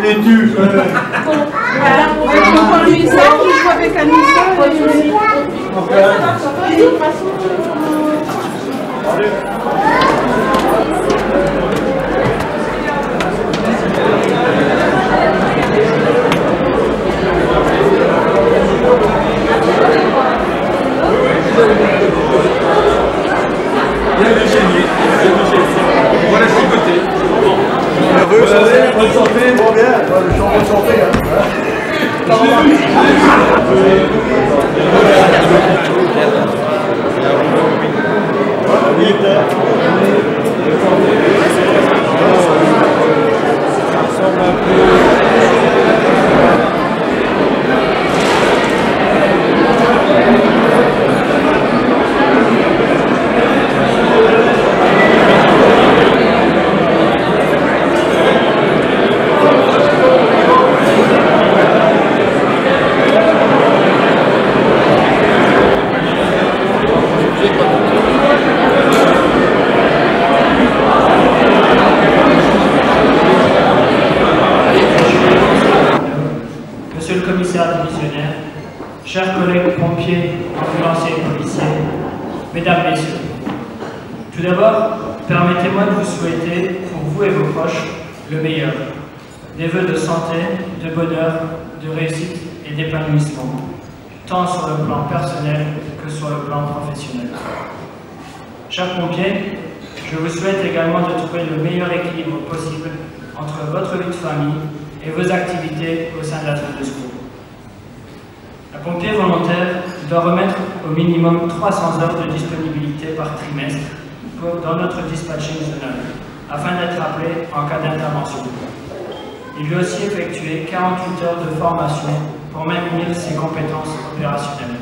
Et tu Voilà, on lui ça, on joue avec un voilà ce côté. Bonne santé, bon bien, le champ de santé. Monsieur le commissaire divisionnaire, chers collègues pompiers, ambulanciers et policiers, mesdames, messieurs, tout d'abord, permettez-moi de vous souhaiter, pour vous et vos proches, le meilleur. Des vœux de santé, de bonheur, de réussite et d'épanouissement, tant sur le plan personnel que sur le plan professionnel. Chers pompiers, je vous souhaite également de trouver le meilleur équilibre possible entre votre vie de famille et vos activités au sein de la zone de secours. Un pompier volontaire doit remettre au minimum 300 heures de disponibilité par trimestre dans notre dispatching zonal, afin d'être appelé en cas d'intervention. Il doit aussi effectuer 48 heures de formation pour maintenir ses compétences opérationnelles.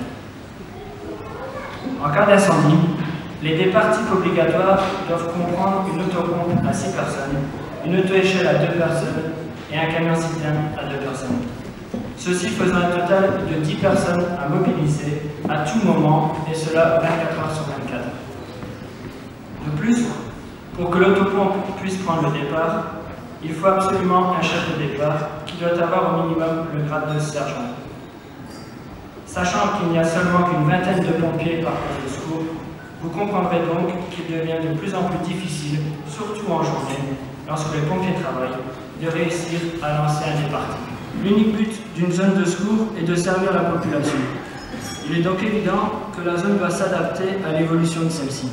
En cas d'incendie, les départs types obligatoires doivent comprendre une autopompe à 6 personnes, une auto-échelle à 2 personnes et un camion-citerne à 2 personnes. Ceci faisant un total de 10 personnes à mobiliser à tout moment, et cela 24 heures sur 24. De plus, pour que l'autopompe puisse prendre le départ, il faut absolument un chef de départ qui doit avoir au minimum le grade de sergent. Sachant qu'il n'y a seulement qu'une vingtaine de pompiers par poste de secours, vous comprendrez donc qu'il devient de plus en plus difficile, surtout en journée, lorsque les pompiers travaillent, de réussir à lancer un départ. L'unique but d'une zone de secours est de servir la population. Il est donc évident que la zone doit s'adapter à l'évolution de celle-ci.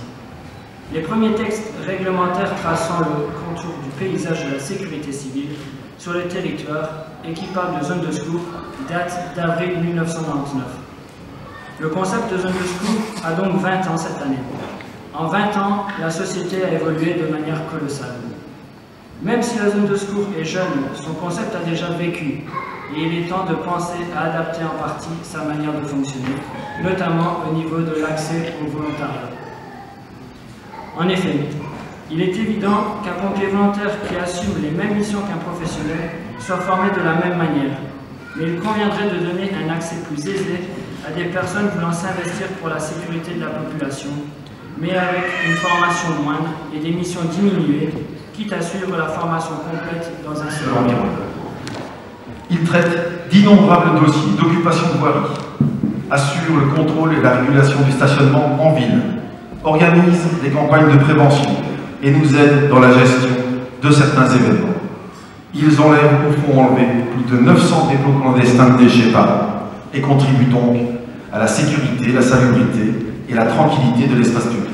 Les premiers textes réglementaires traçant le contour du paysage de la sécurité civile sur le territoire et qui parlent de zone de secours datent d'avril 1999. Le concept de zone de secours a donc 20 ans cette année. En 20 ans, la société a évolué de manière colossale. Même si la zone de secours est jeune, son concept a déjà vécu et il est temps de penser à adapter en partie sa manière de fonctionner, notamment au niveau de l'accès au volontariat. En effet, il est évident qu'un pompier volontaire qui assume les mêmes missions qu'un professionnel soit formé de la même manière, mais il conviendrait de donner un accès plus aisé à des personnes voulant s'investir pour la sécurité de la population, mais avec une formation moindre et des missions diminuées, quitte à suivre la formation complète dans un seul environnement. Il traite d'innombrables dossiers d'occupation de voirie, assure le contrôle et la régulation du stationnement en ville, organise des campagnes de prévention et nous aide dans la gestion de certains événements. Ils enlèvent ou font enlever plus de 900 dépôts clandestins de déchets par an et contribuent donc à la sécurité, la salubrité et la tranquillité de l'espace public.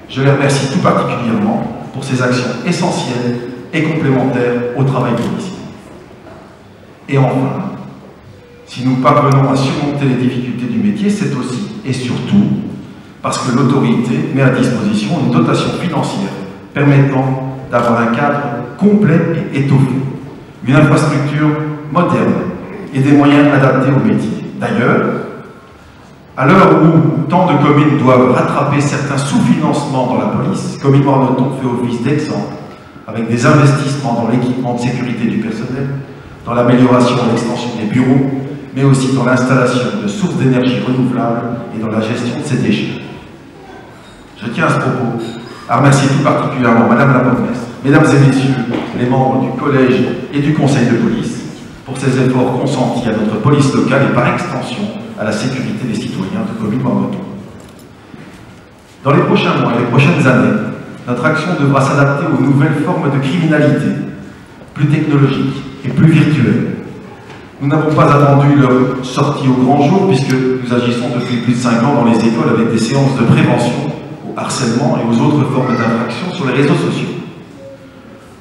Je les remercie tout particulièrement pour ces actions essentielles et complémentaires au travail policier. Et enfin, si nous parvenons à surmonter les difficultés du métier, c'est aussi et surtout parce que l'autorité met à disposition une dotation financière permettant d'avoir un cadre complet et étoffé, une infrastructure moderne et des moyens adaptés au métier. D'ailleurs, à l'heure où tant de communes doivent rattraper certains sous-financements dans la police, Commune Morneton fait office d'exemple avec des investissements dans l'équipement de sécurité du personnel, dans l'amélioration et l'extension des bureaux, mais aussi dans l'installation de sources d'énergie renouvelables et dans la gestion de ses déchets. Je tiens à ce propos à remercier tout particulièrement Madame la Bourgmestre, Mesdames et Messieurs les membres du collège et du conseil de police pour ces efforts consentis à notre police locale et par extension à la sécurité des citoyens de commune Marmotton. Dans les prochains mois et les prochaines années, notre action devra s'adapter aux nouvelles formes de criminalité, plus technologiques et plus virtuelles. Nous n'avons pas attendu leur sortie au grand jour puisque nous agissons depuis plus de 5 ans dans les écoles avec des séances de prévention au harcèlement et aux autres formes d'infraction sur les réseaux sociaux.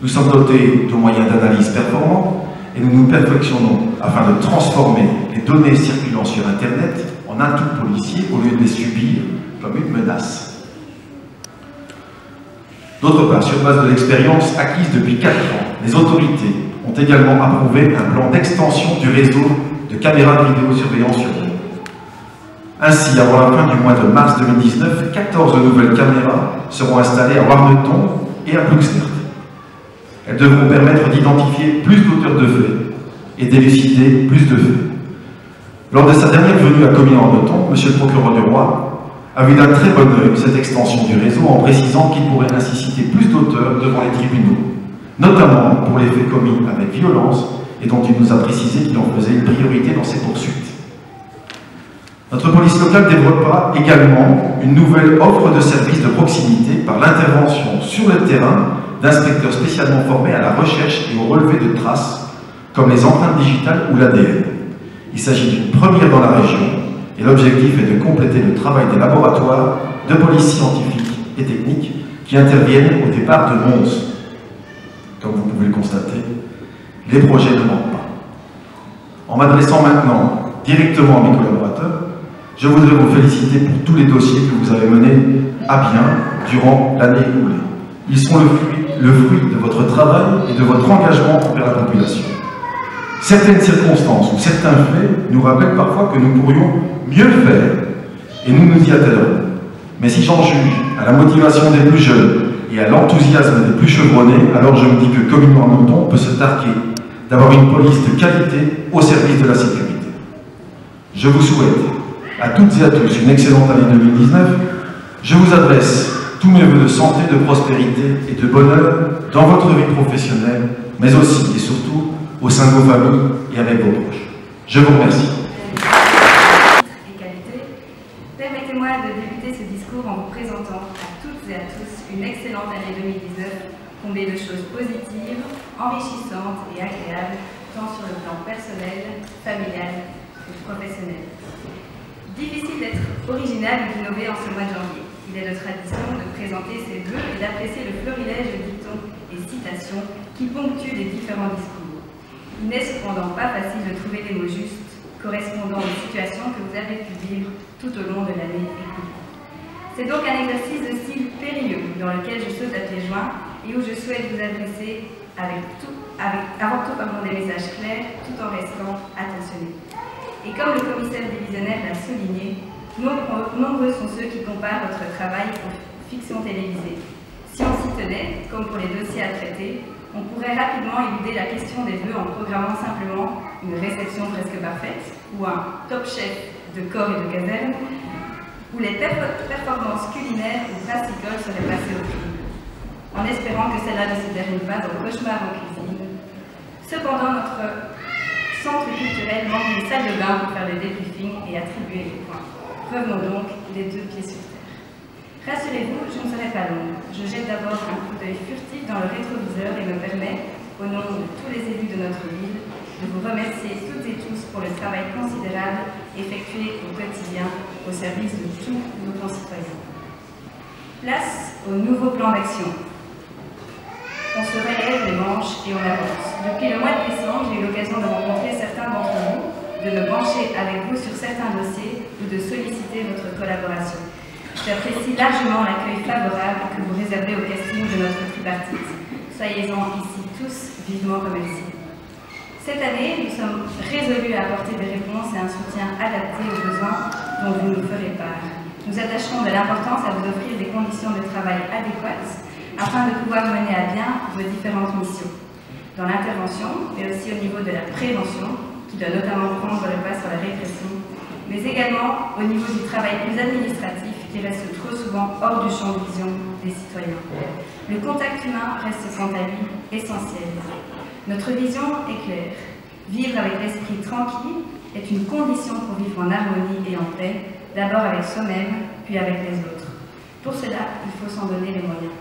Nous sommes dotés de moyens d'analyse performants et nous nous perfectionnons afin de transformer les données circulant sur Internet en atout policier au lieu de les subir comme une menace. D'autre part, sur base de l'expérience acquise depuis 4 ans, les autorités ont également approuvé un plan d'extension du réseau de caméras de vidéosurveillance urbaine. Ainsi, avant la fin du mois de mars 2019, 14 nouvelles caméras seront installées à Warneton et à Ploegstert. Elles devront permettre d'identifier plus d'auteurs de faits et d'élucider plus de faits. Lors de sa dernière venue à Comines-Warneton, M. le procureur du roi a vu d'un très bon œil cette extension du réseau en précisant qu'il pourrait ainsi citer plus d'auteurs devant les tribunaux, notamment pour les faits commis avec violence et dont il nous a précisé qu'il en faisait une priorité dans ses poursuites. Notre police locale développera également une nouvelle offre de services de proximité par l'intervention sur le terrain d'inspecteurs spécialement formés à la recherche et au relevé de traces, comme les empreintes digitales ou l'ADN. Il s'agit d'une première dans la région, et l'objectif est de compléter le travail des laboratoires de police scientifique et technique qui interviennent au départ de Mons. Comme vous pouvez le constater, les projets ne manquent pas. En m'adressant maintenant directement à mes collaborateurs, je voudrais vous féliciter pour tous les dossiers que vous avez menés à bien durant l'année écoulée. Ils sont le fruit de votre travail et de votre engagement envers la population. Certaines circonstances ou certains faits nous rappellent parfois que nous pourrions mieux faire et nous nous y attellerons. Mais si j'en juge à la motivation des plus jeunes et à l'enthousiasme des plus chevronnés, alors je me dis que Comines-Warneton peut se targuer d'avoir une police de qualité au service de la sécurité. Je vous souhaite à toutes et à tous une excellente année 2019. Je vous adresse tous mes vœux de santé, de prospérité et de bonheur dans votre vie professionnelle, mais aussi et surtout au sein de vos familles et avec vos proches. Je vous remercie. Permettez-moi de débuter ce discours en vous présentant à toutes et à tous une excellente année 2019, comblée de choses positives, enrichissantes et agréables, tant sur le plan personnel, familial que professionnel. Difficile d'être original ou d'innover en ce mois de janvier. Il est de tradition de présenter ses vœux et d'apprécier le florilège de dictons et citations qui ponctuent les différents discours. Il n'est cependant pas facile de trouver les mots justes correspondant aux situations que vous avez pu vivre tout au long de l'année écoulée. C'est donc un exercice de style périlleux dans lequel je saute à pieds joints et où je souhaite vous adresser avant tout des messages clairs tout en restant attentionné. Et comme le commissaire divisionnaire l'a souligné, nombreux sont ceux qui comparent votre travail aux fictions télévisées. Si on s'y tenait, comme pour les dossiers à traiter, on pourrait rapidement éluder la question des vœux en programmant simplement une réception presque parfaite ou un top chef de corps et de caserne, où les performances culinaires ou brassicoles seraient passées au crible, en espérant que cela ne se termine pas en cauchemar en cuisine. Cependant, notre centre culturel manque d'une salle de bain pour faire le débriefing et attribuer les points. Revenons donc les 2 pieds sur terre. Rassurez-vous, je ne serai pas longue. Je jette d'abord un coup d'œil furtif dans le rétroviseur et me permets, au nom de tous les élus de notre ville, de vous remercier toutes et tous pour le travail considérable effectué au quotidien au service de tous nos concitoyens. Place au nouveau plan d'action. On se relève les manches et on avance. Depuis le mois de décembre, j'ai eu l'occasion de rencontrer certains d'entre vous, de me pencher avec vous sur certains dossiers ou de solliciter votre collaboration. J'apprécie largement l'accueil favorable que vous réservez au casting de notre tripartite. Soyez-en ici tous vivement remerciés. Cette année, nous sommes résolus à apporter des réponses et un soutien adapté aux besoins dont vous nous ferez part. Nous attacherons de l'importance à vous offrir des conditions de travail adéquates afin de pouvoir mener à bien vos différentes missions. Dans l'intervention, mais aussi au niveau de la prévention, qui doit notamment prendre le pas sur la répression, mais également au niveau du travail plus administratif, qui restent trop souvent hors du champ de vision des citoyens. Le contact humain reste quant à lui essentiel. Notre vision est claire. Vivre avec l'esprit tranquille est une condition pour vivre en harmonie et en paix, d'abord avec soi-même, puis avec les autres. Pour cela, il faut s'en donner les moyens.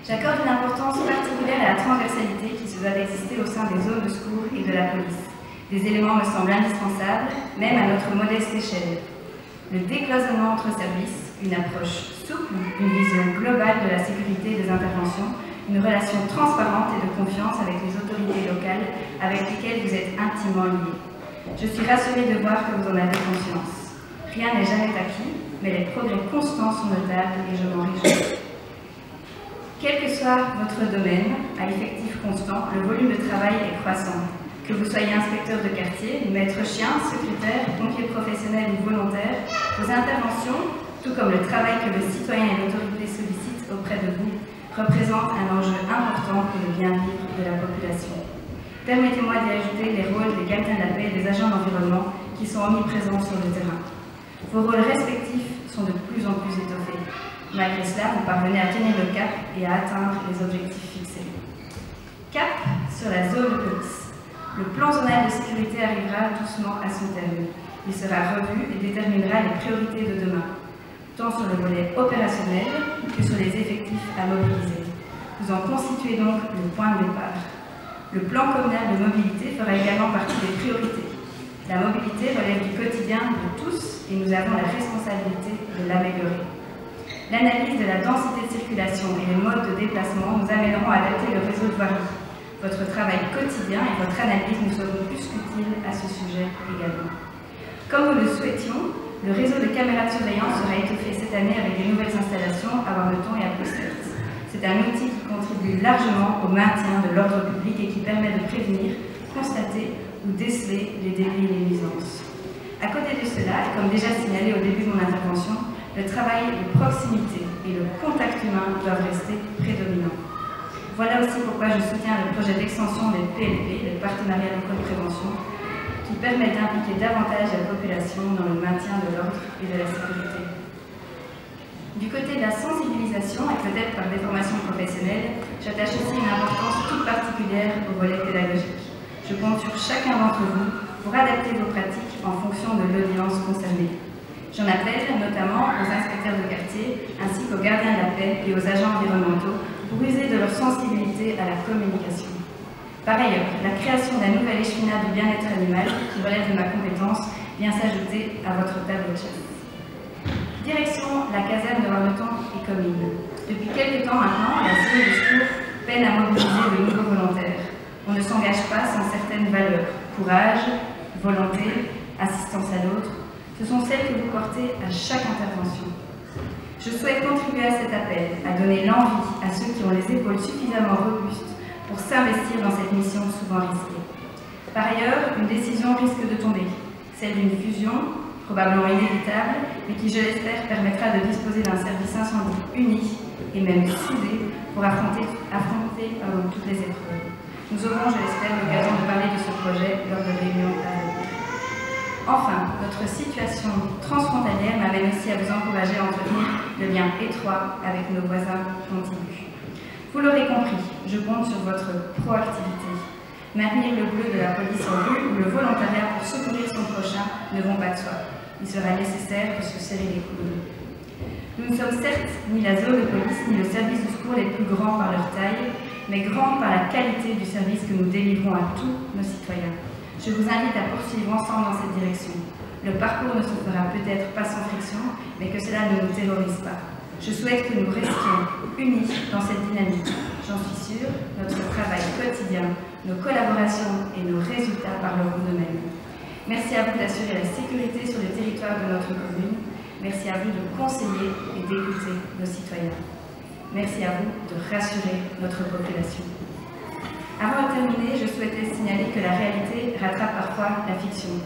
J'accorde une importance particulière à la transversalité qui se doit d'exister au sein des zones de secours et de la police. Des éléments me semblent indispensables, même à notre modeste échelle. Le décloisonnement entre services, une approche souple, une vision globale de la sécurité des interventions, une relation transparente et de confiance avec les autorités locales avec lesquelles vous êtes intimement liés. Je suis rassurée de voir que vous en avez conscience. Rien n'est jamais acquis, mais les progrès constants sont notables et je m'en réjouis. Quel que soit votre domaine, à effectif constant, le volume de travail est croissant. Que vous soyez inspecteur de quartier, maître chien, secrétaire, pompier professionnel ou volontaire, vos interventions, tout comme le travail que le citoyen et l'autorité sollicitent auprès de vous, représentent un enjeu important pour le bien-vivre de la population. Permettez-moi d'y ajouter les rôles des gardiens de la paix et des agents d'environnement qui sont omniprésents sur le terrain. Vos rôles respectifs sont de plus en plus étoffés. Malgré cela, vous parvenez à tenir le cap et à atteindre les objectifs fixés. Cap sur la zone de police. Le plan zonal de sécurité arrivera doucement à son terme. Il sera revu et déterminera les priorités de demain, tant sur le volet opérationnel que sur les effectifs à mobiliser. Vous en constituez donc le point de départ. Le plan communal de mobilité fera également partie des priorités. La mobilité relève du quotidien de tous et nous avons la responsabilité de l'améliorer. L'analyse de la densité de circulation et les modes de déplacement nous amèneront à adapter le réseau de voirie. Votre travail quotidien et votre analyse nous seront plus utiles à ce sujet également. Comme nous le souhaitions, le réseau de caméras de surveillance sera étoffé cette année avec des nouvelles installations à Warneton et à Postert. C'est un outil qui contribue largement au maintien de l'ordre public et qui permet de prévenir, constater ou déceler les délits et les nuisances. À côté de cela, et comme déjà signalé au début de mon intervention, le travail de proximité et le contact humain doivent rester prédominants. Voilà aussi pourquoi je soutiens le projet d'extension des PLP, les partenariats locaux de prévention, qui permet d'impliquer davantage la population dans le maintien de l'ordre et de la sécurité. Du côté de la sensibilisation, et peut-être par des formations professionnelles, j'attache aussi une importance toute particulière au volet pédagogique. Je compte sur chacun d'entre vous pour adapter vos pratiques en fonction de l'audience concernée. J'en appelle notamment aux inspecteurs de quartier, ainsi qu'aux gardiens de la paix et aux agents environnementaux pour user de leur sensibilité à la communication. Par ailleurs, la création d'un nouvel échevinat du bien-être animal, qui relève de ma compétence, vient s'ajouter à votre tableau de chasse. Direction la caserne de Warneton et Comines. Depuis quelques temps maintenant, la cellule de secours peine à mobiliser de nouveaux volontaires. On ne s'engage pas sans certaines valeurs. Courage, volonté, assistance à l'autre. Ce sont celles que vous portez à chaque intervention. Je souhaite contribuer à cet appel, à donner l'envie à ceux qui ont les épaules suffisamment robustes pour s'investir dans cette mission souvent risquée. Par ailleurs, une décision risque de tomber, celle d'une fusion, probablement inévitable, mais qui, je l'espère, permettra de disposer d'un service incendie uni et même soudé pour affronter toutes les épreuves. Nous aurons, je l'espère, l'occasion de parler de ce projet lors de réunions à venir. Enfin, notre situation transfrontalière m'amène aussi à vous encourager à entretenir le lien étroit avec nos voisins contigus. Vous l'aurez compris, je compte sur votre proactivité. Maintenir le bleu de la police en rue ou le volontariat pour secourir son prochain ne vont pas de soi. Il sera nécessaire de se serrer les coudes. Nous ne sommes certes ni la zone de police ni le service de secours les plus grands par leur taille, mais grands par la qualité du service que nous délivrons à tous nos citoyens. Je vous invite à poursuivre ensemble dans cette direction. Le parcours ne se fera peut-être pas sans friction, mais que cela ne nous terrorise pas. Je souhaite que nous restions unis dans cette dynamique. J'en suis sûre, notre travail quotidien, nos collaborations et nos résultats parleront d'eux-mêmes. Merci à vous d'assurer la sécurité sur le territoire de notre commune. Merci à vous de conseiller et d'écouter nos citoyens. Merci à vous de rassurer notre population. Avant de terminer, je souhaitais signaler que la réalité rattrape parfois la fiction.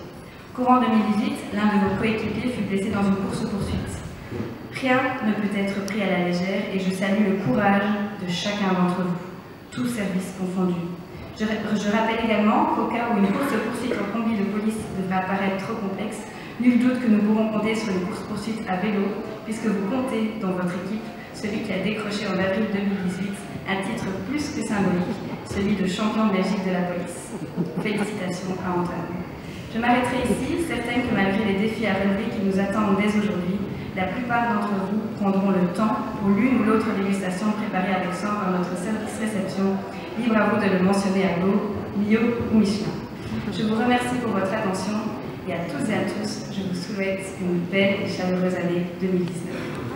Courant 2018, l'un de vos coéquipiers fut blessé dans une course-poursuite. Rien ne peut être pris à la légère et je salue le courage de chacun d'entre vous, tous services confondus. Je rappelle également qu'au cas où une course-poursuite en combi de police devrait apparaître trop complexe, Nul doute que nous pourrons compter sur une course-poursuite à vélo, puisque vous comptez dans votre équipe celui qui a décroché en avril 2018 un titre plus que symbolique, celui de champion de Belgique de la police. Félicitations à Antoine. Je m'arrêterai ici, certaine que malgré les défis à relever qui nous attendent dès aujourd'hui, la plupart d'entre vous prendront le temps pour l'une ou l'autre dégustation préparée avec soin par notre service réception. Libre à vous de le mentionner à Go, Mio ou Michelin. Je vous remercie pour votre attention et à toutes et à tous, je vous souhaite une belle et chaleureuse année 2019.